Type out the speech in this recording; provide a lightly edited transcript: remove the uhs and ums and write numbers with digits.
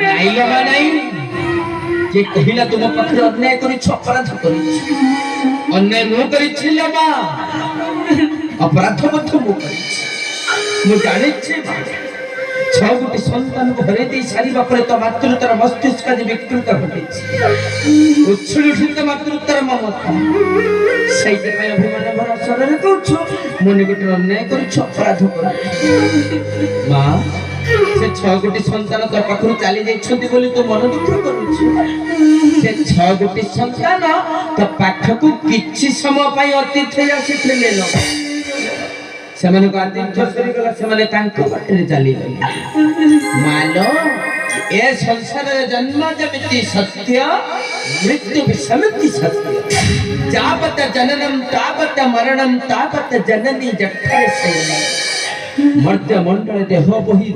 Nile ବା ନାଇଁ ଯେ କହିଲା ତୁମ ପାଖରେ ଅନ୍ୟାୟ କରିଛ ଅପରାଧ କରିଛି ଅନ୍ୟାୟ ମୁଁ କରିଛି ମା ଅପରାଧ ମଧ୍ୟ ମୁଁ କରିଛି ମୁଁ ଜାଣିଛି ଛଅ ଗୋଟି ସନ୍ତାନକୁ ହରେଇ ଦେଇ ସାରିବା ପରେ ତ ମାତୃତାର ମସ୍ତିଷ୍କ ଆଜି ବିକୃତ ଘଟିଛି ଉଛୁଳି ଉଠିତ ମାତୃତାର ମମତା ସେଇଥିପାଇଁ ଅଭିମାନ ଭରା ସ୍ୱରରେ କହୁଛୁ ମୁଁ ଗୋଟେ ଅନ୍ୟାୟ କରୁଛୁ ଅପରାଧ କରୁଛୁ ମା ସେ ଛଅ ଗୋଟି ସନ୍ତାନ ତୋ ପାଖରୁ ଚାଲି ଯାଇଛନ୍ତି ବୋଲି ତୁ ମନ ଦୁଃଖ କରୁଛୁ ସେ ଛଅ ଗୋଟି ସନ୍ତାନ ତୋ ପାଖକୁ କିଛି ସମୟ ପାଇଁ ଅତିଥି ଆସିଥିଲେ ସେମାନଙ୍କ ଆତିଥ୍ୟ ସରିଗଲା ସେମାନେ ତାଙ୍କ ବାଟରେ ଚାଲିଗଲେ ମାଲୋ ଏ ସଂସାରରେ ଜନ୍ମ ଯେମିତି ସତ୍ୟ ମୃତ୍ୟୁ ବି ସେମିତି ସତ୍ୟ ଯାବତ ଜନନମ୍ ତାବତ ମରଣମ୍ ତାବତ ଜନନୀ ଜଠରେ ଶୟନମ୍ ମର୍ତ୍ତ୍ୟ ମଣ୍ଡଳ ଦେହ ବହି